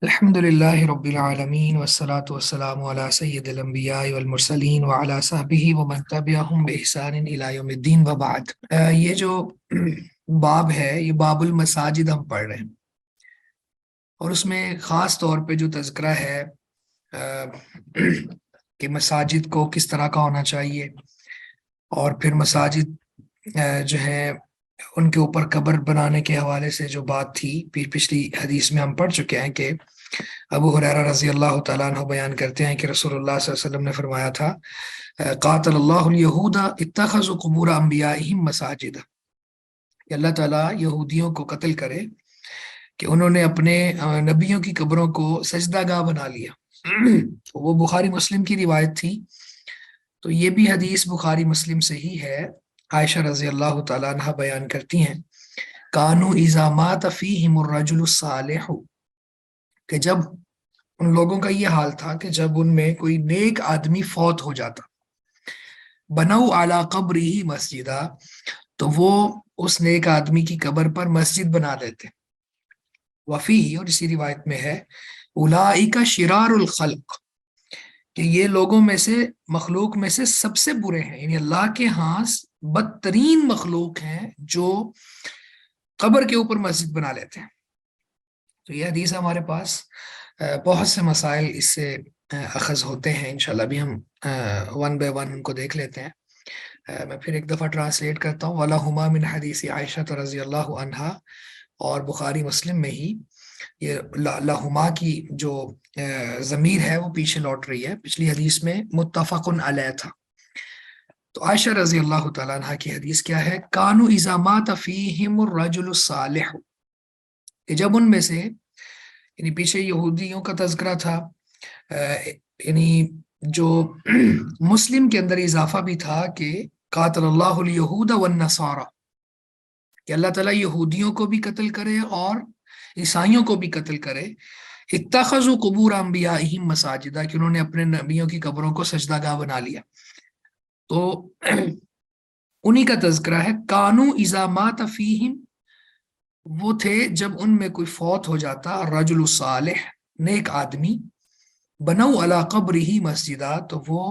الحمد لله رب العالمين والصلاة والسلام على سيد الأنبياء والمرسلين وعلى صحبه ومن تبعهم بإحسان إلى يوم الدين وبعد یہ جو باب ہے یہ باب المساجد ہم پڑھ رہے ہیں، اور اس میں خاص طور پہ جو تذکرہ ہے کہ مساجد کو کس طرح کا ہونا چاہیے، اور پھر مساجد جو ہے ان کے اوپر قبر بنانے کے حوالے سے جو بات تھی پچھلی حدیث میں ہم پڑھ چکے ہیں کہ ابو ہریرہ رضی اللہ تعالیٰ عنہ بیان کرتے ہیں کہ رسول اللہ صلی اللہ علیہ وسلم نے فرمایا تھا قاتل اللہ الیہود اتخذوا قبور انبیائہم مساجد، کہ اللہ تعالیٰ یہودیوں کو قتل کرے کہ انہوں نے اپنے نبیوں کی قبروں کو سجدہ گاہ بنا لیا۔ وہ بخاری مسلم کی روایت تھی، تو یہ بھی حدیث بخاری مسلم سے ہی ہے۔ عائشہ رضی اللہ تعالیٰ عنہ بیان کرتی ہیں کانوا اذا مات فیہم الرجل الصالح، کہ جب ان لوگوں کا یہ حال تھا کہ جب ان میں کوئی نیک آدمی فوت ہو جاتا، بنو علی قبرہ مسجدہ، تو وہ اس نیک آدمی کی قبر پر مسجد بنا دیتے۔ وفیہ، اور اسی روایت میں ہے اولئک شرار الخلق، کہ یہ لوگوں میں سے، مخلوق میں سے سب سے برے ہیں، یعنی اللہ کے ہاں بدترین مخلوق ہیں جو قبر کے اوپر مسجد بنا لیتے ہیں۔ تو یہ حدیث ہمارے پاس بہت سے مسائل اس سے اخذ ہوتے ہیں، انشاءاللہ ابھی ہم ون بائی ون ان کو دیکھ لیتے ہیں۔ میں پھر ایک دفعہ ٹرانسلیٹ کرتا ہوں۔ وَلَهُمَا مِنْ حَدِيثِ عائشہ رضی اللہ عنہا، اور بخاری مسلم میں ہی یہ لہما کی جو ضمیر ہے وہ پیچھے لوٹ رہی ہے، پچھلی حدیث میں متفق علیہ تھا۔ تو عائشہ رضی اللہ تعالیٰ عنہ کی حدیث کیا ہے؟ کانوا اذا مات فیہم الرجل الصالح، کہ جب ان میں سے، یعنی پیچھے یہودیوں کا تذکرہ تھا، یعنی جو مسلم کے اندر اضافہ بھی تھا کہ قاتل اللہ الیہود والنصارى، کہ اللہ تعالیٰ یہودیوں کو بھی قتل کرے اور عیسائیوں کو بھی قتل کرے۔ اتخذوا قبور انبیائہم مساجدہ، کہ انہوں نے اپنے نبیوں کی قبروں کو سجدہ گاہ بنا لیا۔ تو انہی کا تذکرہ ہے کانوا اذا مات فیہم، وہ تھے جب ان میں کوئی فوت ہو جاتا، الرجل الصالح، نیک آدمی، بنو علی قبرہ مسجدہ، تو وہ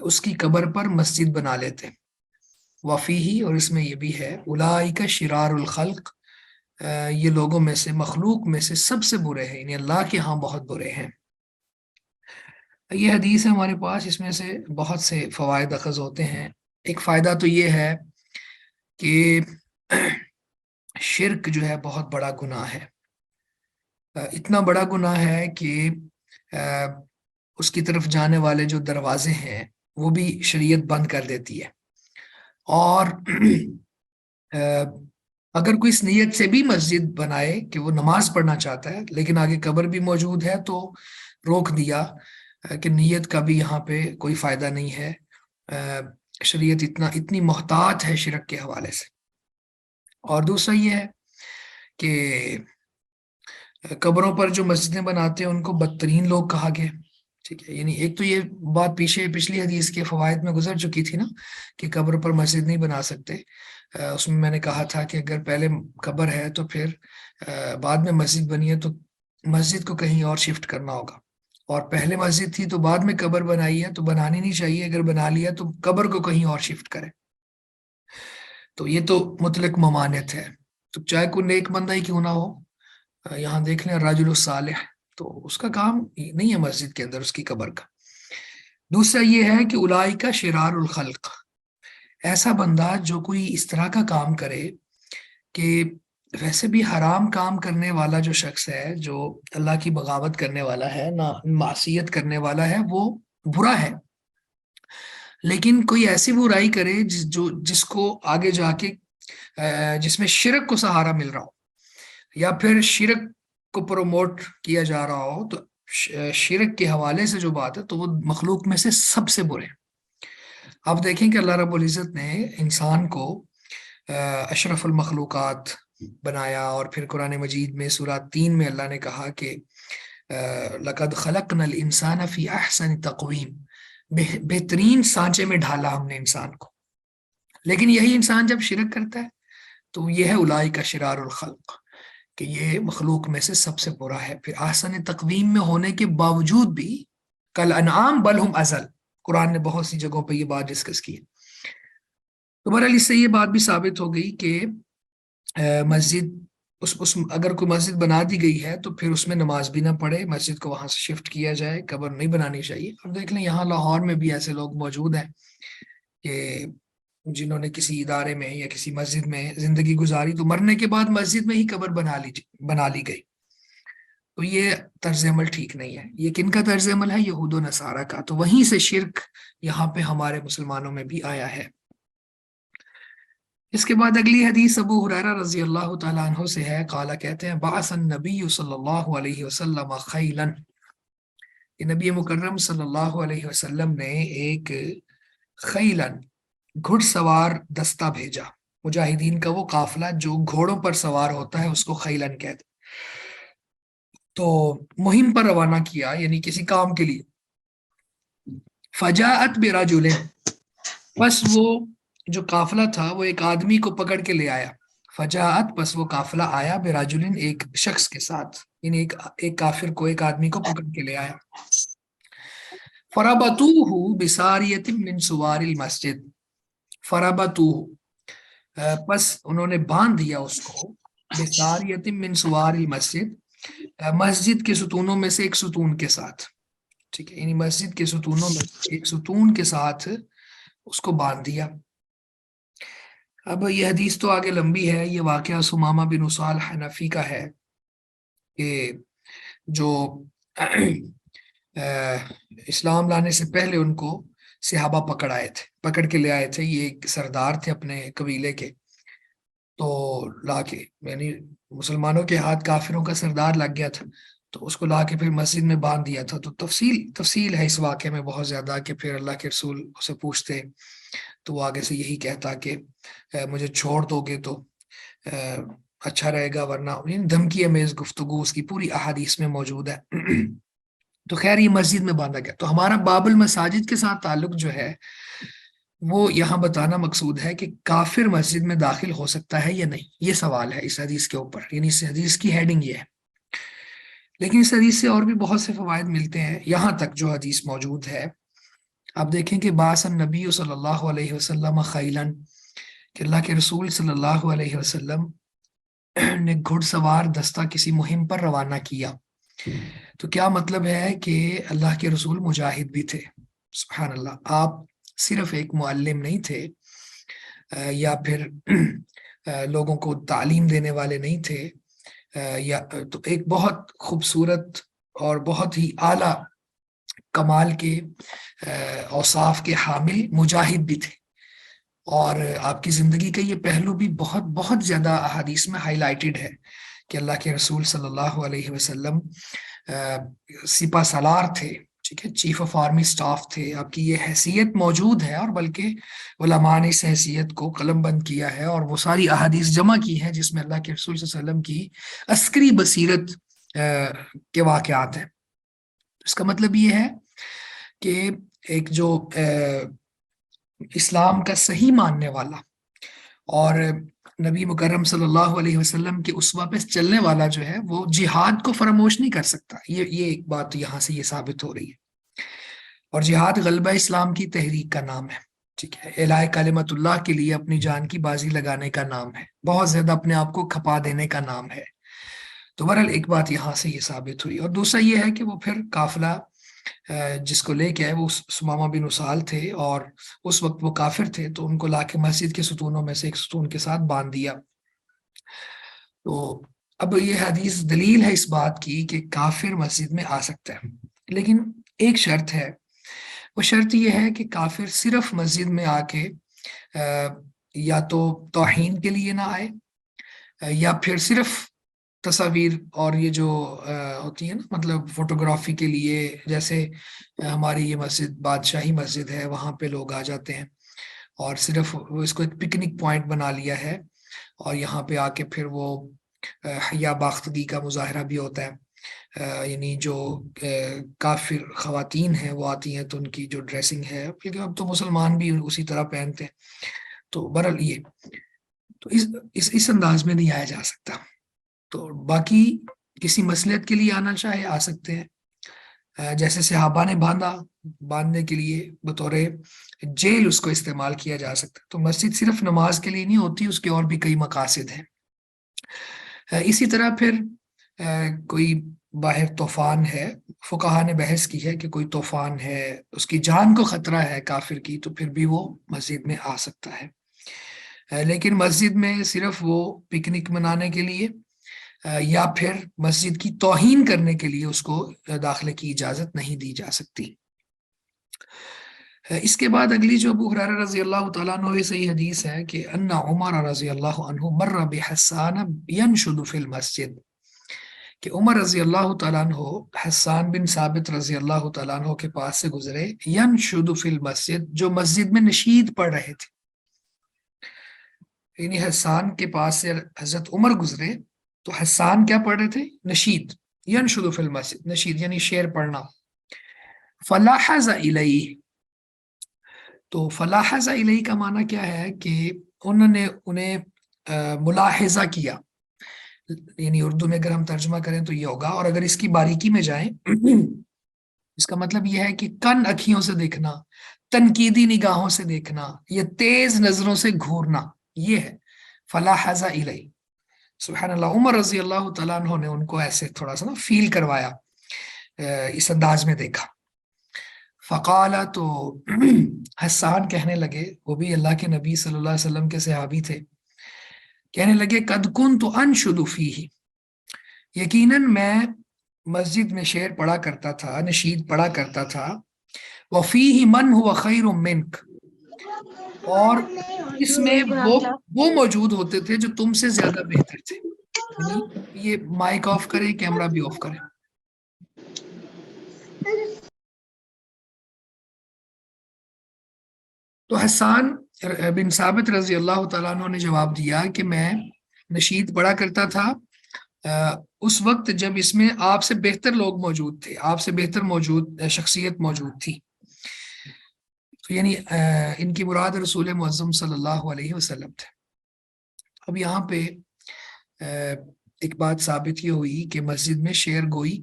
اس کی قبر پر مسجد بنا لیتے۔ وفیہ، اور اس میں یہ بھی ہے اولئک شرار الخلق، یہ لوگوں میں سے، مخلوق میں سے سب سے برے ہیں، یعنی اللہ کے ہاں بہت برے ہیں۔ یہ حدیث ہے ہمارے پاس، اس میں سے بہت سے فوائد اخذ ہوتے ہیں۔ ایک فائدہ تو یہ ہے کہ شرک جو ہے بہت بڑا گناہ ہے، اتنا بڑا گناہ ہے کہ اس کی طرف جانے والے جو دروازے ہیں وہ بھی شریعت بند کر دیتی ہے، اور اگر کوئی اس نیت سے بھی مسجد بنائے کہ وہ نماز پڑھنا چاہتا ہے لیکن آگے قبر بھی موجود ہے، تو روک دیا کہ نیت کا بھی یہاں پہ کوئی فائدہ نہیں ہے۔ شریعت اتنی محتاط ہے شرک کے حوالے سے۔ اور دوسرا یہ ہے کہ قبروں پر جو مسجدیں بناتے ہیں ان کو بدترین لوگ کہا گیا، ٹھیک ہے، یعنی ایک تو یہ بات پچھلی حدیث کے فوائد میں گزر چکی تھی نا کہ قبر پر مسجد نہیں بنا سکتے۔ اس میں نے کہا تھا کہ اگر پہلے قبر ہے تو پھر بعد میں مسجد بنی ہے تو مسجد کو کہیں اور شفٹ کرنا ہوگا، اور پہلے مسجد تھی تو بعد میں قبر بنائی ہے تو بنانی نہیں چاہیے، اگر بنا لیا تو قبر کو کہیں اور شفٹ کرے۔ تو یہ تو مطلق ممانعت ہے، تو چاہے کوئی نیک بندہ ہی کیوں نہ ہو، یہاں دیکھ لیں الرجل الصالح، تو اس کا کام نہیں ہے مسجد کے اندر اس کی قبر کا۔ دوسرا یہ ہے کہ اولئک شرار الخلق، ایسا بندہ جو کوئی اس طرح کا کام کرے کہ ویسے بھی حرام کام کرنے والا جو شخص ہے، جو اللہ کی بغاوت کرنے والا ہے، نہ معصیت کرنے والا ہے، وہ برا ہے، لیکن کوئی ایسی برائی کرے جس کو آگے جا کے جس میں شرک کو سہارا مل رہا ہو، یا پھر شرک کو پروموٹ کیا جا رہا ہو، تو شرک کے حوالے سے جو بات ہے تو وہ مخلوق میں سے سب سے برے ہیں۔ آپ دیکھیں کہ اللہ رب العزت نے انسان کو اشرف المخلوقات بنایا، اور پھر قرآن مجید میں سورہ 3 میں اللہ نے کہا کہ لَقَدْ خَلَقْنَا الْإِنسَانَ فِي أَحْسَنِ تَقْوِيمٍ، بہترین سانچے میں ڈھالا ہم نے انسان کو، لیکن یہی انسان جب شرک کرتا ہے تو یہ ہے اولئک شرار الخلق، کہ یہ مخلوق میں سے سب سے برا ہے. پھر احسن تقویم میں ہونے کے باوجود بھی کل انعام بل ہم ازل، قرآن نے بہت سی جگہوں پہ یہ بات ڈسکس کی ہے. تو بہرحال اس سے یہ بات بھی ثابت ہو گئی کہ مسجد اس اگر کوئی مسجد بنا دی گئی ہے تو پھر اس میں نماز بھی نہ پڑھے، مسجد کو وہاں سے شفٹ کیا جائے، قبر نہیں بنانی چاہیے. اب دیکھ لیں یہاں لاہور میں بھی ایسے لوگ موجود ہیں کہ جنہوں نے کسی ادارے میں یا کسی مسجد میں زندگی گزاری تو مرنے کے بعد مسجد میں ہی قبر بنا لی گئی. تو یہ طرز عمل ٹھیک نہیں ہے. یہ کن کا طرز عمل ہے؟ یہود و نصارہ کا. تو وہیں سے شرک یہاں پہ ہمارے مسلمانوں میں بھی آیا ہے. اس کے بعد اگلی حدیث ابو ہریرہ رضی اللہ تعالیٰ عنہ سے ہے. قال کہتے ہیں بعث النبی صلی اللہ علیہ وسلم خیلا، کہ نبی مکرم صلی اللہ علیہ وسلم نے ایک خیلن گھڑ سوار دستہ بھیجا. مجاہدین کا وہ قافلہ جو گھوڑوں پر سوار ہوتا ہے اس کو خیلن کہتے. تو مہم پر روانہ کیا، یعنی کسی کام کے لیے. فجاءت برجل، بس وہ جو قافلہ تھا وہ ایک آدمی کو پکڑ کے لے آیا. فجاءت، بس وہ قافلہ آیا، برجل، ایک شخص کے ساتھ، یعنی ایک کافر کو، ایک آدمی کو پکڑ کے لے آیا. فربطوہ بساریۃ من سوار المسجد، فربطوہ، پس انہوں نے باندھ دیا اس کو، بساریۃ من سوار المسجد، مسجد کے ستونوں میں سے ایک ستون کے ساتھ. ٹھیک ہے، یعنی مسجد کے ستونوں میں ایک ستون کے ساتھ اس کو باندھ دیا. اب یہ حدیث تو آگے لمبی ہے. یہ واقعہ سمامہ بن اسال حنفی کا ہے کہ جو اسلام لانے سے پہلے ان کو صحابہ پکڑ کے لے آئے تھے. یہ ایک سردار تھے اپنے قبیلے کے، تو لا کے، یعنی مسلمانوں کے ہاتھ کافروں کا سردار لگ گیا تھا، تو اس کو لا کے پھر مسجد میں باندھ دیا تھا. تو تفصیل ہے اس واقعے میں بہت زیادہ، کہ پھر اللہ کے رسول اسے پوچھتے تو وہ آگے سے یہی کہتا کہ مجھے چھوڑ دو گے تو اچھا رہے گا، ورنہ دھمکی امیز گفتگو اس کی پوری احادیث میں موجود ہے. تو خیر یہ مسجد میں باندھا گیا. تو ہمارا باب المساجد کے ساتھ تعلق جو ہے وہ یہاں بتانا مقصود ہے کہ کافر مسجد میں داخل ہو سکتا ہے یا نہیں، یہ سوال ہے اس حدیث کے اوپر، یعنی اس حدیث کی ہیڈنگ یہ ہے. لیکن اس حدیث سے اور بھی بہت سے فوائد ملتے ہیں. یہاں تک جو حدیث موجود ہے، آپ دیکھیں کہ بعث النبی صلی اللہ علیہ وسلم خیلاً، کہ اللہ کے رسول صلی اللہ علیہ وسلم نے گھڑ سوار دستہ کسی مہم پر روانہ کیا. تو کیا مطلب ہے کہ اللہ کے رسول مجاہد بھی تھے. سبحان اللہ، آپ صرف ایک معلم نہیں تھے یا پھر لوگوں کو تعلیم دینے والے نہیں تھے، یا تو ایک بہت خوبصورت اور بہت ہی اعلیٰ کمال کے اوصاف کے حامل مجاہد بھی تھے. اور آپ کی زندگی کا یہ پہلو بھی بہت بہت زیادہ احادیث میں ہائی لائٹڈ ہے کہ اللہ کے رسول صلی اللہ علیہ وسلم سپہ سالار تھے. ٹھیک ہے، چیف آف آرمی سٹاف تھے. آپ کی یہ حیثیت موجود ہے، اور بلکہ علماء نے اس حیثیت کو قلم بند کیا ہے اور وہ ساری احادیث جمع کی ہے جس میں اللہ کے رسول صلی اللہ علیہ وسلم کی عسکری بصیرت کے واقعات ہیں. اس کا مطلب یہ ہے کہ ایک جو اسلام کا صحیح ماننے والا اور نبی مکرم صلی اللہ علیہ وسلم کے اسوہ پہ چلنے والا جو ہے وہ جہاد کو فراموش نہیں کر سکتا. یہ ایک بات یہاں سے یہ ثابت ہو رہی ہے. اور جہاد غلبہ اسلام کی تحریک کا نام ہے. ٹھیک ہے، اعلاء کلمت اللہ کے لیے اپنی جان کی بازی لگانے کا نام ہے، بہت زیادہ اپنے آپ کو کھپا دینے کا نام ہے. تو بہرحال ایک بات یہاں سے یہ ثابت ہوئی. اور دوسرا یہ ہے کہ وہ پھر قافلہ جس کو لے کے آئے وہ سمامہ بن اسال تھے، اور اس وقت وہ کافر تھے، تو ان کو لا کے مسجد کے ستونوں میں سے ایک ستون کے ساتھ باندھ دیا. تو اب یہ حدیث دلیل ہے اس بات کی کہ کافر مسجد میں آ سکتا ہے، لیکن ایک شرط ہے. وہ شرط یہ ہے کہ کافر صرف مسجد میں آ کے یا تو توہین کے لیے نہ آئے، یا پھر صرف تصاویر اور یہ جو ہوتی ہے نا، مطلب فوٹوگرافی کے لیے، جیسے ہماری یہ مسجد بادشاہی مسجد ہے، وہاں پہ لوگ آ جاتے ہیں اور صرف اس کو ایک پکنک پوائنٹ بنا لیا ہے، اور یہاں پہ آ کے پھر وہ حیا باختگی کا مظاہرہ بھی ہوتا ہے. یعنی جو کافر خواتین ہیں وہ آتی ہیں تو ان کی جو ڈریسنگ ہے، کیونکہ اب تو مسلمان بھی اسی طرح پہنتے ہیں. تو بہرحال یہ تو اس انداز میں نہیں آیا جا سکتا. تو باقی کسی مصلحت کے لیے آنا چاہے آ سکتے ہیں، جیسے صحابہ نے باندھنے کے لیے بطور جیل اس کو استعمال کیا جا سکتا ہے۔ تو مسجد صرف نماز کے لیے نہیں ہوتی، اس کے اور بھی کئی مقاصد ہیں۔ اسی طرح پھر کوئی باہر طوفان ہے، فقہا نے بحث کی ہے کہ کوئی طوفان ہے، اس کی جان کو خطرہ ہے کافر کی، تو پھر بھی وہ مسجد میں آ سکتا ہے۔ لیکن مسجد میں صرف وہ پکنک منانے کے لیے یا پھر مسجد کی توہین کرنے کے لیے اس کو داخلے کی اجازت نہیں دی جا سکتی۔ اس کے بعد اگلی جو ابو ہریرہ رضی اللہ تعالیٰ عنہ صحیح حدیث ہے کہ ان عمر رضی اللہ عنہ مر بحسان ینشد فی المسجد، کہ عمر رضی اللہ تعالیٰ عنہ حسان بن ثابت رضی اللہ تعالیٰ عنہ کے پاس سے گزرے، ینشد فی المسجد، جو مسجد میں نشید پڑھ رہے تھے۔ یعنی حسان کے پاس سے حضرت عمر گزرے تو حسان کیا پڑھ رہے تھے؟ نشید، ینشد فی المسجد، نشید یعنی شعر پڑھنا۔ فلاحظ الیہ، تو فلاحظ الیہ کا معنی کیا ہے کہ انہوں نے انہیں ملاحظہ کیا، یعنی اردو میں اگر ہم ترجمہ کریں تو یہ ہوگا، اور اگر اس کی باریکی میں جائیں اس کا مطلب یہ ہے کہ کن اکھیوں سے دیکھنا، تنقیدی نگاہوں سے دیکھنا، یا تیز نظروں سے گھورنا، یہ ہے فلاحظ الیہ۔ سبحان اللہ، عمر رضی اللہ تعالیٰ عنہ نے ان کو ایسے تھوڑا سا نا فیل کروایا، اس انداز میں دیکھا۔ فقال، تو حسان کہنے لگے، وہ بھی اللہ کے نبی صلی اللہ علیہ وسلم کے صحابی تھے، کہنے لگے قد کنت انشد فیہ، یقیناً میں مسجد میں شعر پڑھا کرتا تھا، نشید پڑھا کرتا تھا، وفیہ من هو خیر منک، اور اس میں وہ موجود ہوتے تھے جو تم سے زیادہ بہتر تھے۔ یعنی یہ مائک آف کریں، کیمرہ بھی آف کریں۔ تو حسان بن ثابت رضی اللہ تعالیٰ عنہ نے جواب دیا کہ میں نشید پڑھا کرتا تھا اس وقت جب اس میں آپ سے بہتر لوگ موجود تھے، آپ سے بہتر شخصیت موجود تھی۔ تو یعنی ان کی مراد رسول معظم صلی اللہ علیہ وسلم تھے۔ اب یہاں پہ ایک بات ثابت یہ ہوئی کہ مسجد میں شعر گوئی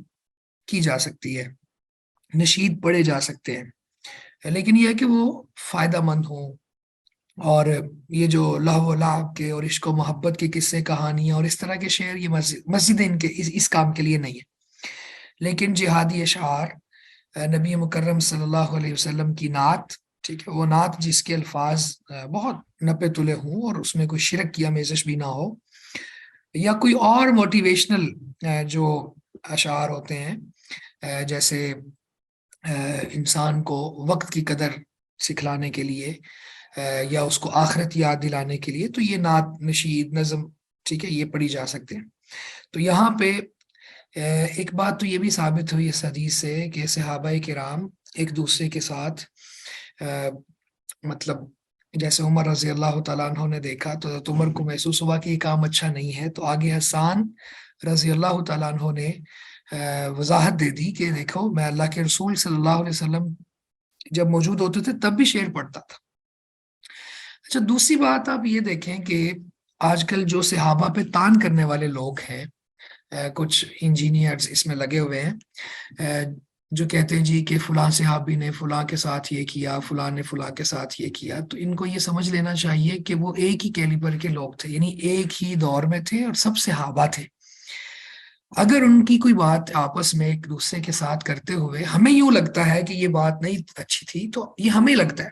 کی جا سکتی ہے، نشید پڑھے جا سکتے ہیں، لیکن یہ ہے کہ وہ فائدہ مند ہوں، اور یہ جو لہو و لعب کے اور عشق و محبت کے قصے کہانیاں اور اس طرح کے شعر، یہ مسجدیں ان کے اس کام کے لیے نہیں ہے۔ لیکن جہادی اشعار، نبی مکرم صلی اللہ علیہ وسلم کی نعت، ٹھیک ہے، وہ نعت جس کے الفاظ بہت نپے تلے ہوں اور اس میں کوئی شرک کی آمیزش بھی نہ ہو، یا کوئی اور موٹیویشنل جو اشعار ہوتے ہیں، جیسے انسان کو وقت کی قدر سکھلانے کے لیے یا اس کو آخرت یاد دلانے کے لیے، تو یہ نعت، نشید، نظم، ٹھیک ہے، یہ پڑھی جا سکتے ہیں۔ تو یہاں پہ ایک بات تو یہ بھی ثابت ہوئی اس حدیث سے کہ صحابہ کرام ایک دوسرے کے ساتھ مطلب جیسے عمر رضی اللہ تعالیٰ عنہ نے دیکھا تو حضرت عمر کو محسوس ہوا کہ یہ کام اچھا نہیں ہے، تو آگے حسان رضی اللہ تعالیٰ عنہ نے وضاحت دے دی کہ دیکھو، میں اللہ کے رسول صلی اللہ علیہ وسلم جب موجود ہوتے تھے تب بھی شعر پڑھتا تھا۔ اچھا، دوسری بات آپ یہ دیکھیں کہ آج کل جو صحابہ پہ تان کرنے والے لوگ ہیں، کچھ انجینئرز اس میں لگے ہوئے ہیں، جو کہتے ہیں جی کہ فلاں صحابی نے فلاں کے ساتھ یہ کیا، فلاں نے فلاں کے ساتھ یہ کیا، تو ان کو یہ سمجھ لینا چاہیے کہ وہ ایک ہی کیلیبر کے لوگ تھے، یعنی ایک ہی دور میں تھے اور سب صحابہ تھے۔ اگر ان کی کوئی بات آپس میں ایک دوسرے کے ساتھ کرتے ہوئے ہمیں یوں لگتا ہے کہ یہ بات نہیں اچھی تھی، تو یہ ہمیں لگتا ہے،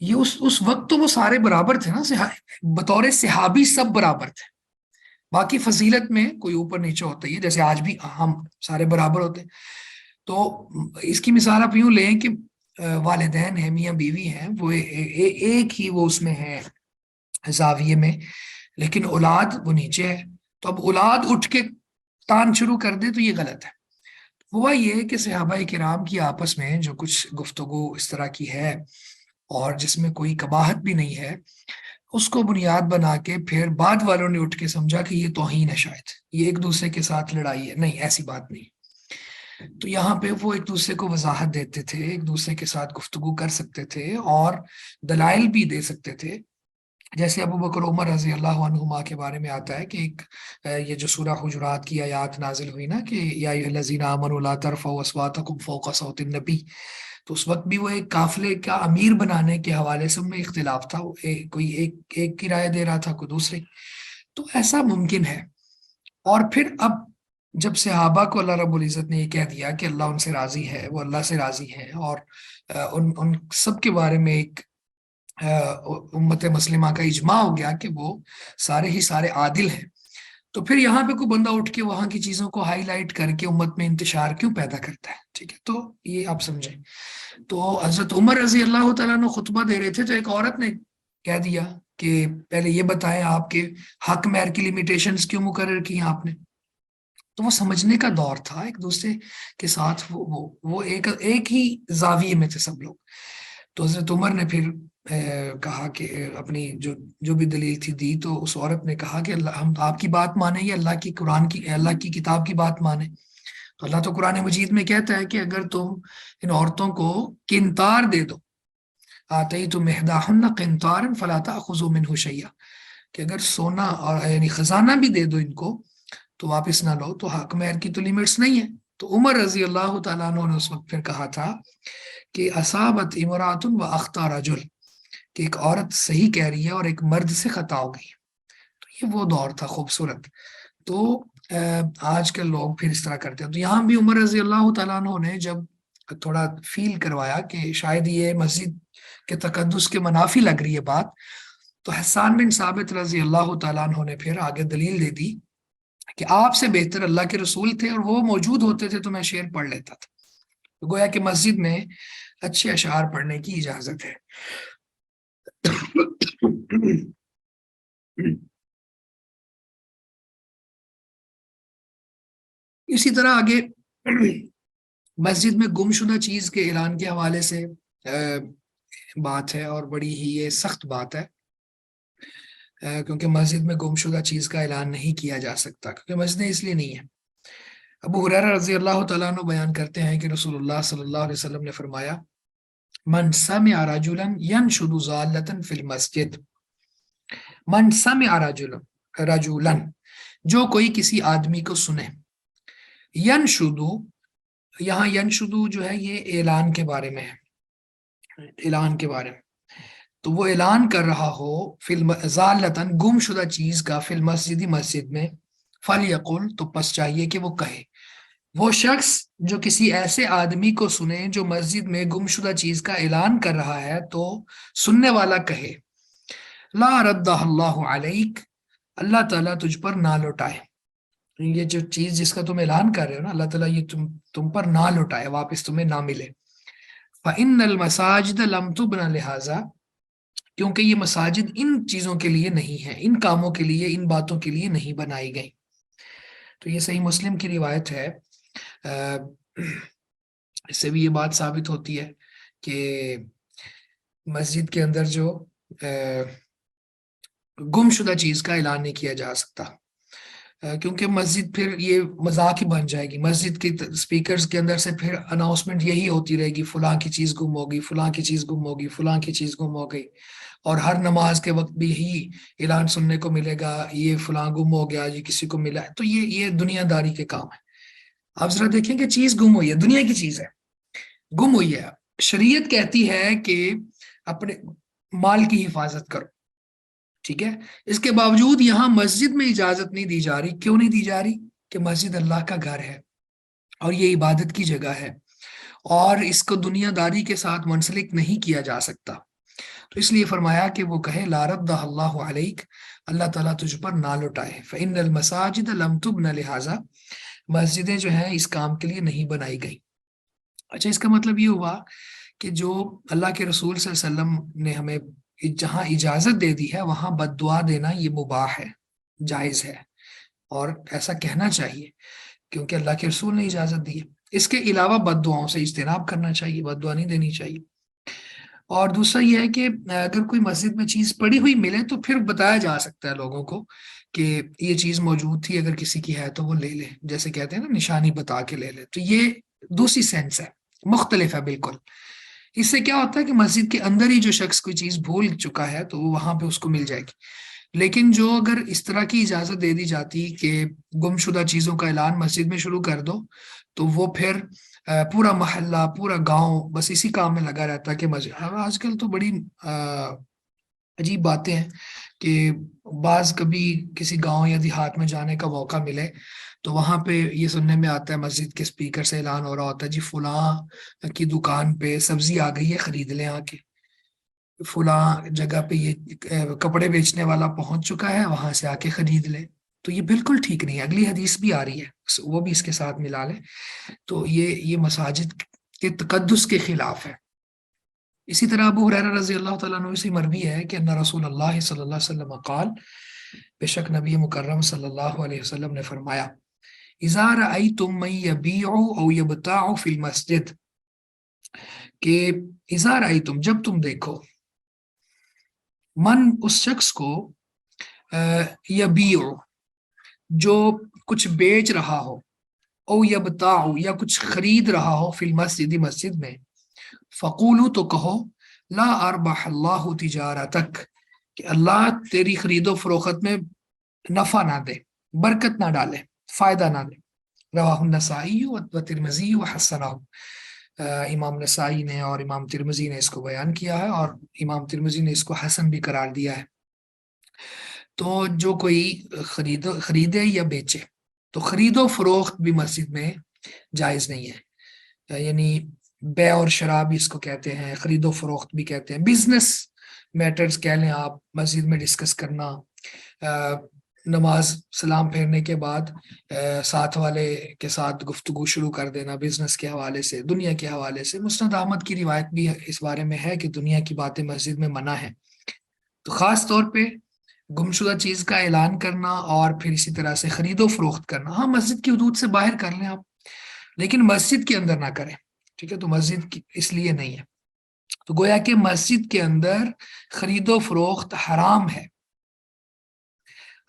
یہ اس وقت تو وہ سارے برابر تھے نا، بطور صحابی سب برابر تھے، باقی فضیلت میں کوئی اوپر نیچے ہوتا ہی ہے، جیسے آج بھی ہم سارے برابر ہوتے ہیں۔ تو اس کی مثال آپ یوں لیں کہ والدین ہیں، میاں بیوی ہیں، وہ ایک ہی وہ اس میں ہے زاویے میں، لیکن اولاد وہ نیچے ہے، تو اب اولاد اٹھ کے تان شروع کر دے تو یہ غلط ہے۔ ہوا یہ کہ صحابہ کرام کی آپس میں جو کچھ گفتگو اس طرح کی ہے اور جس میں کوئی قباحت بھی نہیں ہے، اس کو بنیاد بنا کے پھر بعد والوں نے اٹھ کے سمجھا کہ یہ توہین ہے، شاید یہ ایک دوسرے کے ساتھ لڑائی ہے، نہیں، ایسی بات نہیں۔ تو یہاں پہ وہ ایک دوسرے کو وضاحت دیتے تھے، ایک دوسرے کے ساتھ گفتگو کر سکتے تھے اور دلائل بھی دے سکتے تھے، جیسے ابو بکر عمر رضی اللہ عنہما کے بارے میں آتا ہے کہ ایک یہ جو سورہ حجرات کی آیات نازل ہوئی نا کہ یا ایھا الذین آمنوا لا ترفعوا اصواتکم فوق صوت النبی، تو اس وقت بھی وہ ایک قافلے کا امیر بنانے کے حوالے سے ان میں اختلاف تھا، کوئی ایک کی رائے دے رہا تھا، کوئی دوسری. تو ایسا ممکن ہے. اور پھر اب جب صحابہ کو اللہ رب العزت نے یہ کہہ دیا کہ اللہ ان سے راضی ہے، وہ اللہ سے راضی ہیں، اور ان سب کے بارے میں ایک امت مسلمہ کا اجماع ہو گیا کہ وہ سارے ہی سارے عادل ہیں، تو پھر یہاں پہ کوئی بندہ اٹھ کے وہاں کی چیزوں کو ہائی لائٹ کر کے امت میں انتشار کیوں پیدا کرتا ہے؟ ٹھیک ہے، تو یہ آپ سمجھیں. تو حضرت عمر رضی اللہ تعالیٰ عنہ خطبہ دے رہے تھے، تو ایک عورت نے کہہ دیا کہ پہلے یہ بتائیں آپ کے حق مہر کی لیمیٹیشنز کیوں مقرر کی ہیں آپ نے. تو وہ سمجھنے کا دور تھا، ایک دوسرے کے ساتھ وہ ایک ہی زاویے میں تھے سب لوگ. تو حضرت عمر نے پھر کہا کہ اپنی جو بھی دلیل تھی دی، تو اس عورت نے کہا کہ اللہ، ہم آپ کی بات مانیں یا اللہ کی کتاب کی بات مانیں. تو اللہ تو قرآن مجید میں کہتا ہے کہ اگر تم ان عورتوں کو قنطار دے دو، آتیتم احداہن قنطارا فلا تأخذوا منہ شیئا، کہ اگر سونا اور یعنی خزانہ بھی دے دو ان کو تو واپس نہ لو، تو حق مہر کی تو لیمٹس نہیں ہے. تو عمر رضی اللہ تعالیٰ عنہ نے اس وقت پھر کہا تھا کہ اصابت امرات و اخطا رجل، کہ ایک عورت صحیح کہہ رہی ہے اور ایک مرد سے خطا ہو گئی. تو یہ وہ دور تھا خوبصورت. تو آج کل لوگ پھر اس طرح کرتے ہیں. تو یہاں بھی عمر رضی اللہ تعالیٰ عنہ نے جب تھوڑا فیل کروایا کہ شاید یہ مسجد کے تقدس کے منافی لگ رہی ہے بات، تو حسان بن ثابت رضی اللہ تعالیٰ عنہ نے پھر آگے دلیل دے دی کہ آپ سے بہتر اللہ کے رسول تھے اور وہ موجود ہوتے تھے تو میں شعر پڑھ لیتا تھا. گویا کہ مسجد میں اچھے اشعار پڑھنے کی اجازت ہے. اسی طرح آگے مسجد میں گمشدہ چیز کے اعلان کے حوالے سے بات ہے، اور بڑی ہی یہ سخت بات ہے، کیونکہ مسجد میں گمشدہ چیز کا اعلان نہیں کیا جا سکتا، کیونکہ مسجدیں اس لیے نہیں ہیں. ابو ہریرہ رضی اللہ تعالیٰ عنہ بیان کرتے ہیں کہ رسول اللہ صلی اللہ علیہ وسلم نے فرمایا، من سمع رجلا ينشد ضالة في المسجد، من سمع رجلا، جو کوئی کسی آدمی کو سنے، ینشدو، یہاں ینشدو جو ہے یہ اعلان کے بارے میں ہے، اعلان کے بارے میں، تو وہ اعلان کر رہا ہو ضالتاً گم شدہ چیز کا فی المسجد، مسجد میں، فلیقل، تو پس چاہیے کہ وہ کہے. وہ شخص جو کسی ایسے آدمی کو سنے جو مسجد میں گم شدہ چیز کا اعلان کر رہا ہے، تو سننے والا کہے، لا ردہ اللہ علیک، اللہ تعالیٰ تجھ پر نہ لوٹائے. یہ جو چیز جس کا تم اعلان کر رہے ہو نا، اللہ تعالیٰ یہ تم پر نہ لوٹائے، واپس تمہیں نہ ملے. فَإِنَّ الْمَسَاجِدَ لَمْ تُبْنَ لِهَذَا، کیونکہ یہ مساجد ان چیزوں کے لیے نہیں ہے، ان کاموں کے لیے، ان باتوں کے لیے نہیں بنائی گئی. تو یہ صحیح مسلم کی روایت ہے. اس سے بھی یہ بات ثابت ہوتی ہے کہ مسجد کے اندر جو گم شدہ چیز کا اعلان نہیں کیا جا سکتا، کیونکہ مسجد پھر یہ مذاق ہی بن جائے گی. مسجد کی سپیکرز کے اندر سے پھر اناؤنسمنٹ یہی ہوتی رہے گی، فلاں کی چیز گم ہوگی، فلاں کی چیز گم ہوگی، فلاں کی چیز گم ہو گئی، اور ہر نماز کے وقت بھی یہی اعلان سننے کو ملے گا، یہ فلاں گم ہو گیا، یہ کسی کو ملا ہے. تو یہ دنیا داری کے کام ہے. آپ ذرا دیکھیں کہ چیز گم ہوئی ہے، دنیا کی چیز ہے، گم ہوئی ہے. شریعت کہتی ہے کہ اپنے مال کی حفاظت کرو، ٹھیک ہے. اس کے باوجود یہاں مسجد میں اجازت نہیں دی جا رہی. کیوں نہیں دی جا رہی؟ کہ مسجد اللہ کا گھر ہے اور یہ عبادت کی جگہ ہے، اور اس کو دنیا داری کے ساتھ منسلک نہیں کیا جا سکتا. تو اس لیے فرمایا کہ وہ کہے، لا ردہ اللہ علیک، اللہ تعالیٰ تجھ پر نہ لوٹائے. فإن المساجد لم تبن لہذا، مسجدیں جو ہیں اس کام کے لیے نہیں بنائی گئی. اچھا، اس کا مطلب یہ ہوا کہ جو اللہ کے رسول صلی اللہ علیہ وسلم نے ہمیں جہاں اجازت دے دی ہے وہاں بد دعا دینا یہ مباح ہے، جائز ہے، اور ایسا کہنا چاہیے کیونکہ اللہ کے رسول نے اجازت دی ہے. اس کے علاوہ بد دعاؤں سے اجتناب کرنا چاہیے، بد دعا نہیں دینی چاہیے. اور دوسرا یہ ہے کہ اگر کوئی مسجد میں چیز پڑی ہوئی ملے تو پھر بتایا جا سکتا ہے لوگوں کو کہ یہ چیز موجود تھی، اگر کسی کی ہے تو وہ لے لے، جیسے کہتے ہیں نا نشانی بتا کے لے لے. تو یہ دوسری سینس ہے، مختلف ہے بالکل. اس سے کیا ہوتا ہے کہ مسجد کے اندر ہی جو شخص کوئی چیز بھول چکا ہے تو وہ وہاں پہ اس کو مل جائے گی، لیکن جو اگر اس طرح کی اجازت دے دی جاتی کہ گم شدہ چیزوں کا اعلان مسجد میں شروع کر دو، تو وہ پھر پورا محلہ پورا گاؤں بس اسی کام میں لگا رہتا کہ مسجد، آج کل تو بڑی عجیب باتیں ہیں کہ بعض کبھی کسی گاؤں یا دیہات میں جانے کا موقع ملے تو وہاں پہ یہ سننے میں آتا ہے مسجد کے اسپیکر سے اعلان ہو رہا ہوتا ہے جی فلاں کی دکان پہ سبزی آ گئی ہے، خرید لیں آ کے، فلاں جگہ پہ یہ کپڑے بیچنے والا پہنچ چکا ہے، وہاں سے آ کے خرید لیں۔ تو یہ بالکل ٹھیک نہیں ہے، اگلی حدیث بھی آ رہی ہے وہ بھی اس کے ساتھ ملا لیں، تو یہ مساجد کے تقدس کے خلاف ہے۔ اسی طرح ابو ہریرہ رضی اللہ تعالیٰ عنہ سے مروی ہے کہ ان رسول اللہ صلی اللہ علیہ وسلم قال، بے شک نبی مکرم صلی اللہ علیہ وسلم نے فرمایا، اذا رأيتم من يبيع او يبتاع في المسجد، کہ اذا رأيتم جب تم دیکھو، من اس شخص کو، یبیع جو کچھ بیچ رہا ہو، او یبتاع یا کچھ خرید رہا ہو، فی المسجد مسجد میں، فقولو تو کہو، لا اربح اللہ تجارتک، کہ اللہ تیری خرید و فروخت میں نفع نہ دے، برکت نہ ڈالے، فائدہ نہ دے۔ رواہ النسائی و ترمذی و حسنہ، امام نسائی نے اور امام ترمذی نے اس کو بیان کیا ہے، اور امام ترمذی نے اس کو حسن بھی قرار دیا ہے۔ تو جو کوئی خریدے یا بیچے، تو خرید و فروخت بھی مسجد میں جائز نہیں ہے، یعنی بیع اور شراء بھی اس کو کہتے ہیں، خرید و فروخت بھی کہتے ہیں، بزنس میٹرز کہہ لیں آپ، مسجد میں ڈسکس کرنا، نماز سلام پھیرنے کے بعد ساتھ والے کے ساتھ گفتگو شروع کر دینا بزنس کے حوالے سے، دنیا کے حوالے سے۔ مسند احمد کی روایت بھی اس بارے میں ہے کہ دنیا کی باتیں مسجد میں منع ہے۔ تو خاص طور پہ گمشدہ چیز کا اعلان کرنا اور پھر اسی طرح سے خرید و فروخت کرنا، ہاں مسجد کی حدود سے باہر کر لیں آپ، لیکن مسجد کے اندر نہ کریں، ٹھیک ہے؟ تو مسجد اس لیے نہیں ہے، تو گویا کہ مسجد کے اندر خرید و فروخت حرام ہے۔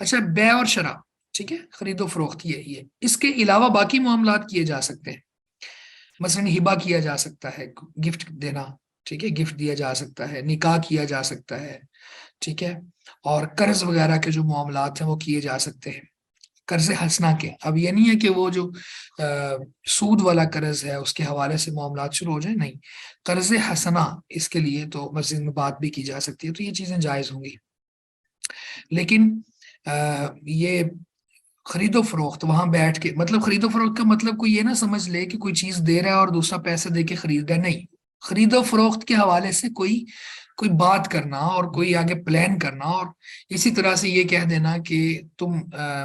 اچھا، بیع اور شراء، ٹھیک ہے، خرید و فروخت، یہ اس کے علاوہ باقی معاملات کیے جا سکتے ہیں، مثلا ہبہ کیا جا سکتا ہے، گفٹ دینا، ٹھیک ہے، گفٹ دیا جا سکتا ہے، نکاح کیا جا سکتا ہے، ٹھیک ہے، اور قرض وغیرہ کے جو معاملات ہیں وہ کیے جا سکتے ہیں، قرض حسنہ کے۔ اب یہ نہیں ہے کہ وہ جو سود والا قرض ہے اس کے حوالے سے معاملات شروع ہو جائیں، نہیں، قرض حسنہ، اس کے لیے تو مسجد میں بات بھی کی جا سکتی ہے، تو یہ چیزیں جائز ہوں گی۔ لیکن یہ خرید و فروخت وہاں بیٹھ کے، مطلب خرید و فروخت کا مطلب کوئی یہ نہ سمجھ لے کہ کوئی چیز دے رہا ہے اور دوسرا پیسے دے کے خرید رہا ہے، نہیں، خرید و فروخت کے حوالے سے کوئی بات کرنا اور کوئی آگے پلان کرنا، اور اسی طرح سے یہ کہہ دینا کہ تم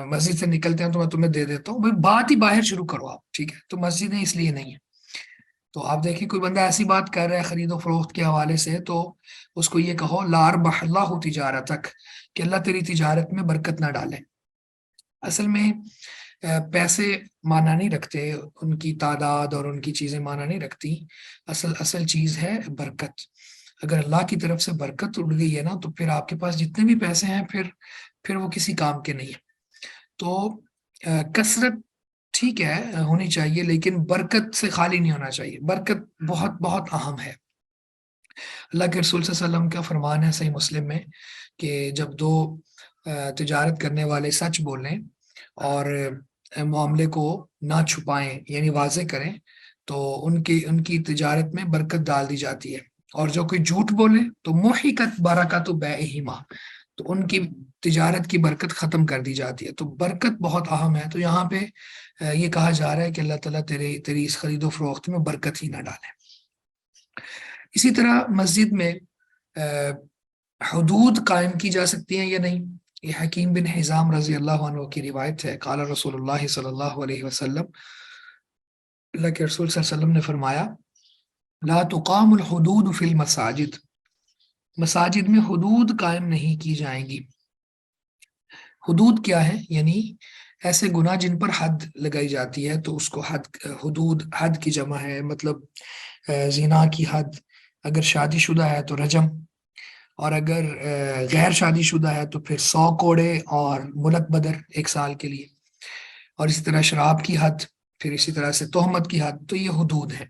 مسجد سے نکلتے ہیں تو میں تمہیں دے دیتا ہوں، بات ہی باہر شروع کرو آپ، ٹھیک ہے؟ تو مسجدیں اس لیے نہیں ہے۔ تو آپ دیکھیں کوئی بندہ ایسی بات کر رہا ہے خرید و فروخت کے حوالے سے، تو اس کو یہ کہو، لا اربح اللہ تجارتک، کہ اللہ تیری تجارت میں برکت نہ ڈالے۔ اصل میں پیسے معنی نہیں رکھتے، ان کی تعداد اور ان کی چیزیں معنی نہیں رکھتی، اصل چیز ہے برکت۔ اگر اللہ کی طرف سے برکت اڑ گئی ہے نا، تو پھر آپ کے پاس جتنے بھی پیسے ہیں پھر وہ کسی کام کے نہیں ہیں۔ تو کثرت ٹھیک ہے ہونی چاہیے، لیکن برکت سے خالی نہیں ہونا چاہیے، برکت بہت بہت اہم ہے۔ اللہ کے رسول صلی اللہ علیہ وسلم کا فرمان ہے صحیح مسلم میں کہ جب دو تجارت کرنے والے سچ بولیں اور معاملے کو نہ چھپائیں، یعنی واضح کریں، تو ان کی تجارت میں برکت ڈال دی جاتی ہے، اور جو کوئی جھوٹ بولے تو محقت برکت بیعہما، تو ان کی تجارت کی برکت ختم کر دی جاتی ہے۔ تو برکت بہت اہم ہے، تو یہاں پہ یہ کہا جا رہا ہے کہ اللہ تعالیٰ تیری اس خرید و فروخت میں برکت ہی نہ ڈالے۔ اسی طرح مسجد میں حدود قائم کی جا سکتی ہیں یا نہیں، یہ حکیم بن حزام رضی اللہ عنہ کی روایت ہے، قال رسول اللہ صلی اللہ علیہ وسلم، اللہ کے رسول صلی اللہ علیہ وسلم نے فرمایا، لا تقام الحدود فی المساجد، مساجد میں حدود قائم نہیں کی جائیں گی۔ حدود کیا ہے؟ یعنی ایسے گناہ جن پر حد لگائی جاتی ہے، تو اس کو حدود، حد کی جمع ہے، مطلب زنا کی حد، اگر شادی شدہ ہے تو رجم، اور اگر غیر شادی شدہ ہے تو پھر 100 کوڑے اور ملک بدر 1 سال کے لیے، اور اسی طرح شراب کی حد، پھر اسی طرح سے تہمت کی حد، تو یہ حدود ہے۔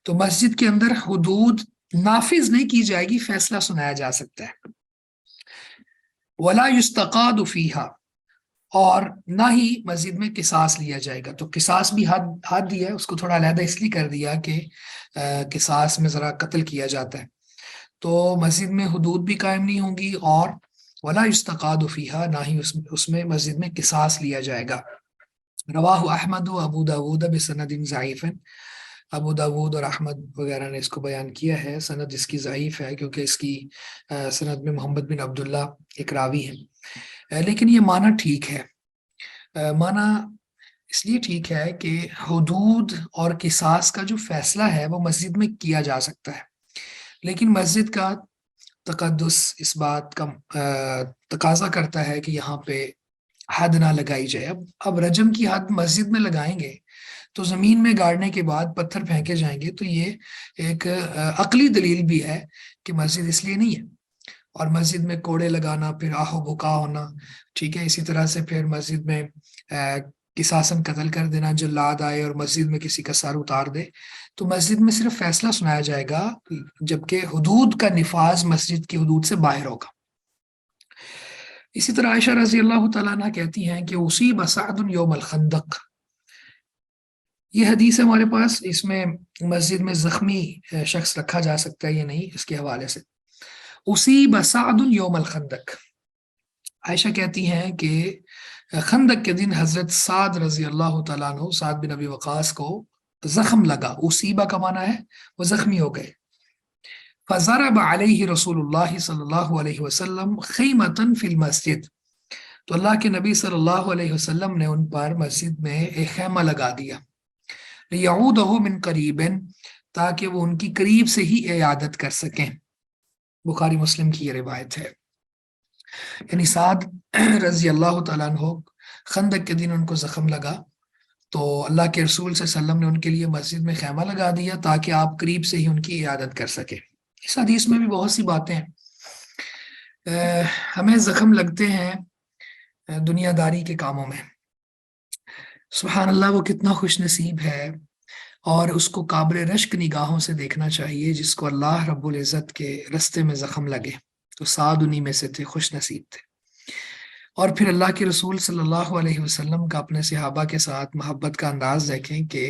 تو مسجد کے اندر حدود نافذ نہیں کی جائے گی، فیصلہ سنایا جا سکتا ہے. ولا یستقاد فیہا، اور نہ ہی مسجد میں قصاص لیا جائے گا. تو قصاص بھی حد دیا ہے، اس کو تھوڑا علیحدہ اس لیے کر دیا کہ قصاص میں ذرا قتل کیا جاتا ہے. تو مسجد میں حدود بھی قائم نہیں ہوں گی، اور ولا یستقاد فیہا، نہ ہی اس میں مسجد میں قصاص لیا جائے گا. رواہ احمد و ابو داود بسند ضعیف. ابو داود اور احمد وغیرہ نے اس کو بیان کیا ہے، سند اس کی ضعیف ہے کیونکہ اس کی سند میں محمد بن عبداللہ ایک راوی ہے. لیکن یہ معنی ٹھیک ہے. معنی اس لیے ٹھیک ہے کہ حدود اور قصاص کا جو فیصلہ ہے وہ مسجد میں کیا جا سکتا ہے، لیکن مسجد کا تقدس اس بات کا تقاضا کرتا ہے کہ یہاں پہ حد نہ لگائی جائے. اب رجم کی حد مسجد میں لگائیں گے تو زمین میں گاڑنے کے بعد پتھر پھینکے جائیں گے، تو یہ ایک عقلی دلیل بھی ہے کہ مسجد اس لیے نہیں ہے. اور مسجد میں کوڑے لگانا، پھر آہ و بکا ہونا، ٹھیک ہے. اسی طرح سے پھر مسجد میں قصاصاً قتل کر دینا، جلاد آئے اور مسجد میں کسی کا سر اتار دے. تو مسجد میں صرف فیصلہ سنایا جائے گا، جبکہ حدود کا نفاذ مسجد کی حدود سے باہر ہوگا. اسی طرح عائشہ رضی اللہ تعالیٰ عنہ کہتی ہیں کہ اصیب سعد یوم الخندق. یہ حدیث ہے ہمارے پاس، اس میں مسجد میں زخمی شخص رکھا جا سکتا ہے یا نہیں، اس کے حوالے سے. اصیب سعد یوم الخندق، عائشہ کہتی ہیں کہ خندق کے دن حضرت سعد رضی اللہ تعالیٰ عنہ، سعد بن ابی وقاص کو زخم لگا. اصیبہ کا معنی ہے وہ زخمی ہو گئے. فضرب علیہ رسول اللہ صلی اللہ علیہ وسلم خیمۃ فی المسجد، تو اللہ کے نبی صلی اللہ علیہ وسلم نے ان پر مسجد میں ایک خیمہ لگا دیا. لیعودہ من قریب، تاکہ وہ ان کی قریب سے ہی عیادت کر سکیں. بخاری مسلم کی یہ روایت ہے. یعنی سعد رضی اللہ تعالیٰ عنہ خندق کے دن ان کو زخم لگا، تو اللہ کے رسول صلی اللہ علیہ وسلم نے ان کے لیے مسجد میں خیمہ لگا دیا تاکہ آپ قریب سے ہی ان کی عیادت کر سکیں. اس حدیث میں بھی بہت سی باتیں ہیں. ہمیں زخم لگتے ہیں دنیا داری کے کاموں میں، سبحان اللہ وہ کتنا خوش نصیب ہے، اور اس کو قابل رشک نگاہوں سے دیکھنا چاہیے جس کو اللہ رب العزت کے رستے میں زخم لگے. تو سعد انہی میں سے تھے، خوش نصیب تھے. اور پھر اللہ کے رسول صلی اللہ علیہ وسلم کا اپنے صحابہ کے ساتھ محبت کا انداز دیکھیں کہ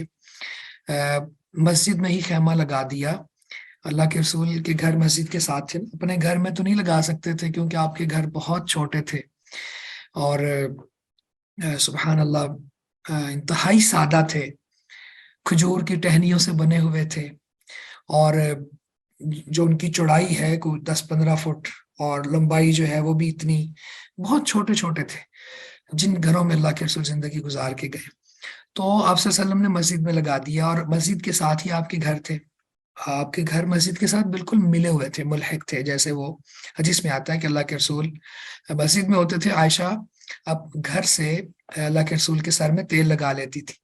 مسجد میں ہی خیمہ لگا دیا. اللہ کے رسول کے گھر مسجد کے ساتھ تھے، اپنے گھر میں تو نہیں لگا سکتے تھے کیونکہ آپ کے گھر بہت چھوٹے تھے، اور سبحان اللہ انتہائی سادہ تھے، کھجور کی ٹہنیوں سے بنے ہوئے تھے، اور جو ان کی چوڑائی ہے کوئی 10-15 فٹ، اور لمبائی جو ہے وہ بھی اتنی، بہت چھوٹے چھوٹے تھے جن گھروں میں اللہ کے رسول زندگی گزار کے گئے. تو آپ صلی اللہ علیہ وسلم نے مسجد میں لگا دیا، اور مسجد کے ساتھ ہی آپ کے گھر تھے. آپ کے گھر مسجد کے ساتھ بالکل ملے ہوئے تھے، ملحق تھے. جیسے وہ حدیث میں آتا ہے کہ اللہ کے رسول مسجد میں ہوتے تھے، عائشہ اب گھر سے اللہ کے رسول کے سر میں تیل لگا لیتی تھی،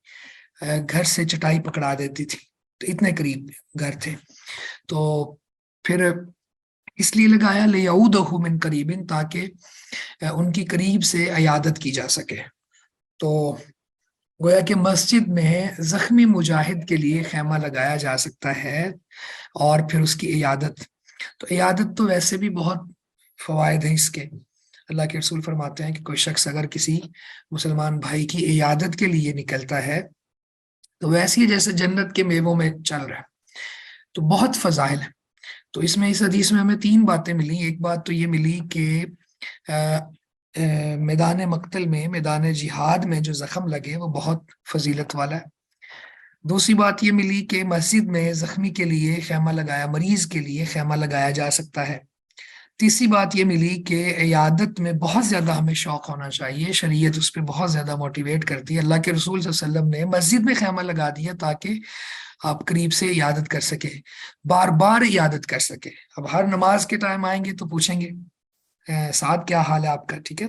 گھر سے چٹائی پکڑا دیتی تھی. تو اتنے قریب گھر تھے. تو پھر اس لیے لگایا لیعودہ من قریب، تاکہ ان کی قریب سے عیادت کی جا سکے. تو گویا کہ مسجد میں زخمی مجاہد کے لیے خیمہ لگایا جا سکتا ہے، اور پھر اس کی عیادت. تو عیادت تو ویسے بھی بہت فوائد ہیں اس کے. اللہ کے رسول فرماتے ہیں کہ کوئی شخص اگر کسی مسلمان بھائی کی عیادت کے لیے نکلتا ہے تو ویسے ہی جیسے جنت کے میووں میں چل رہا ہے. تو بہت فضائل ہیں. تو اس حدیث میں ہمیں 3 باتیں ملی. ایک بات تو یہ ملی کہ میدان مقتل میں، میدان جہاد میں جو زخم لگے وہ بہت فضیلت والا ہے. دوسری بات یہ ملی کہ مسجد میں زخمی کے لیے خیمہ لگایا، مریض کے لیے خیمہ لگایا جا سکتا ہے. تیسری بات یہ ملی کہ عیادت میں بہت زیادہ ہمیں شوق ہونا چاہیے، شریعت اس پہ بہت زیادہ موٹیویٹ کرتی ہے. اللہ کے رسول صلی اللہ علیہ وسلم نے مسجد میں خیمہ لگا دیا تاکہ آپ قریب سے عیادت کر سکے، بار بار عیادت کر سکے. اب ہر نماز کے ٹائم آئیں گے تو پوچھیں گے سعد کیا حال ہے آپ کا، ٹھیک ہے.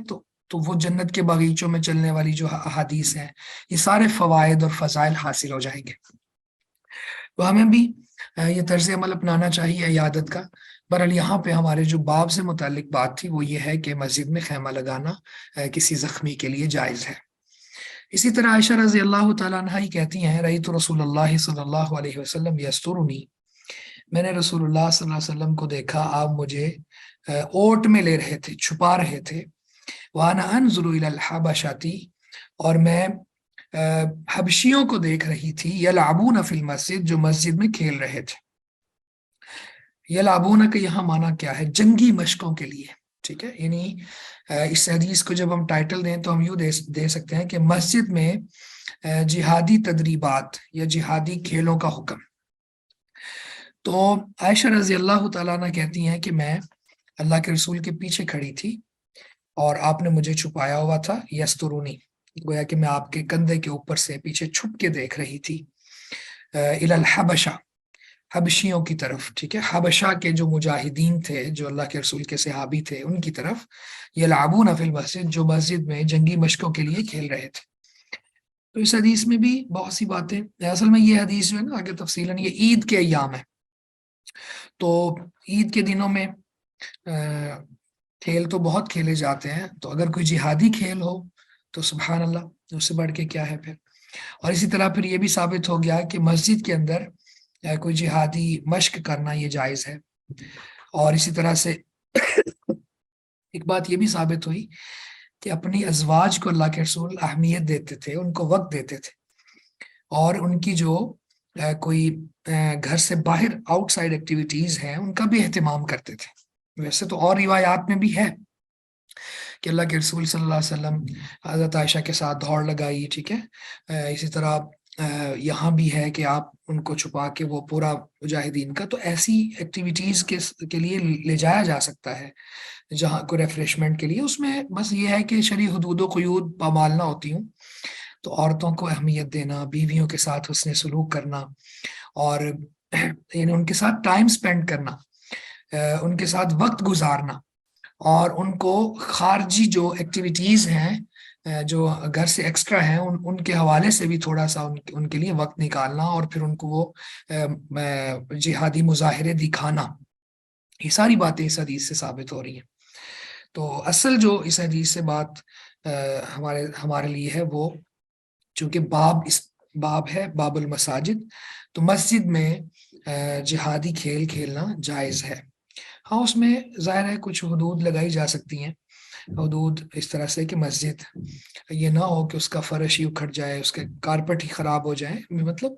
تو وہ جنت کے باغیچوں میں چلنے والی جو احادیث ہیں، یہ سارے فوائد اور فضائل حاصل ہو جائیں گے. تو ہمیں بھی یہ طرز عمل اپنانا چاہیے عیادت کا. بہرحال یہاں پہ ہمارے جو باب سے متعلق بات تھی وہ یہ ہے کہ مسجد میں خیمہ لگانا کسی زخمی کے لیے جائز ہے. اسی طرح عائشہ رضی اللہ تعالیٰ عنہ ہی کہتی ہیں رأیت رسول اللہ صلی اللہ علیہ وسلم یسترنی، میں نے رسول اللہ صلی اللہ علیہ وسلم کو دیکھا آپ مجھے اوٹ میں لے رہے تھے، چھپا رہے تھے، وانا انظر الی الحبشاتی، اور میں حبشیوں کو دیکھ رہی تھی، یلعبون فی المسجد، جو مسجد میں کھیل رہے تھے۔ یلعبون کا یہاں معنی کیا ہے؟ جنگی مشقوں کے لیے، ٹھیک ہے، یعنی اس حدیث کو جب ہم ٹائٹل دیں تو ہم یوں دے سکتے ہیں کہ مسجد میں جہادی تدریبات یا جہادی کھیلوں کا حکم۔ تو عائشہ رضی اللہ تعالیٰ عنہ کہتی ہیں کہ میں اللہ کے رسول کے پیچھے کھڑی تھی اور آپ نے مجھے چھپایا ہوا تھا، یسترونی، گویا کہ میں آپ کے کندھے کے اوپر سے پیچھے چھپ کے دیکھ رہی تھی، الی الحبشہ، حبشیوں کی طرف، ٹھیک ہے، حبشہ کے جو مجاہدین تھے، جو اللہ کے رسول کے صحابی تھے، ان کی طرف، یلعبون فی المسجد، جو مسجد میں جنگی مشقوں کے لیے کھیل رہے تھے۔ تو اس حدیث میں بھی بہت سی باتیں، اصل میں یہ حدیث جو ہے نا آگے تفصیلاً یہ عید کے ایام ہے، تو عید کے دنوں میں کھیل تو بہت کھیلے جاتے ہیں، تو اگر کوئی جہادی کھیل ہو تو سبحان اللہ، اس سے بڑھ کے کیا ہے پھر۔ اور اسی طرح پھر یہ بھی ثابت ہو گیا کہ مسجد کے اندر کوئی جہادی مشق کرنا یہ جائز ہے۔ اور اسی طرح سے ایک بات یہ بھی ثابت ہوئی کہ اپنی ازواج کو اللہ کے رسول اہمیت دیتے تھے، ان کو وقت دیتے تھے، اور ان کی جو کوئی گھر سے باہر آؤٹ سائڈ ایکٹیویٹیز ہیں ان کا بھی اہتمام کرتے تھے۔ ویسے تو اور روایات میں بھی ہے کہ اللہ کے رسول صلی اللہ علیہ وسلم حضرت عائشہ کے ساتھ دوڑ لگائی، ٹھیک ہے، اسی طرح یہاں بھی ہے کہ آپ ان کو چھپا کے وہ پورا مجاہدین کا، تو ایسی ایکٹیویٹیز کے لیے لے جایا جا سکتا ہے جہاں کو ریفریشمنٹ کے لیے، اس میں بس یہ ہے کہ شرعی حدود و قیود پامال نہ ہوتی ہوں، تو عورتوں کو اہمیت دینا، بیویوں کے ساتھ حسن سلوک کرنا، اور یعنی ان کے ساتھ ٹائم سپینڈ کرنا، ان کے ساتھ وقت گزارنا، اور ان کو خارجی جو ایکٹیویٹیز ہیں جو گھر سے ایکسٹرا ہیں ان کے حوالے سے بھی تھوڑا سا ان کے لیے وقت نکالنا، اور پھر ان کو وہ جہادی مظاہرے دکھانا، یہ ساری باتیں اس حدیث سے ثابت ہو رہی ہیں۔ تو اصل جو اس حدیث سے بات ہمارے لیے ہے، وہ چونکہ اس باب ہے باب المساجد، تو مسجد میں جہادی کھیل کھیلنا جائز ہے۔ ہاں اس میں ظاہر ہے کچھ حدود لگائی جا سکتی ہیں، حدود اس طرح سے کہ مسجد یہ نہ ہو کہ اس کا فرش ہی اکھڑ جائے، اس کے کارپٹ ہی خراب ہو جائے، مطلب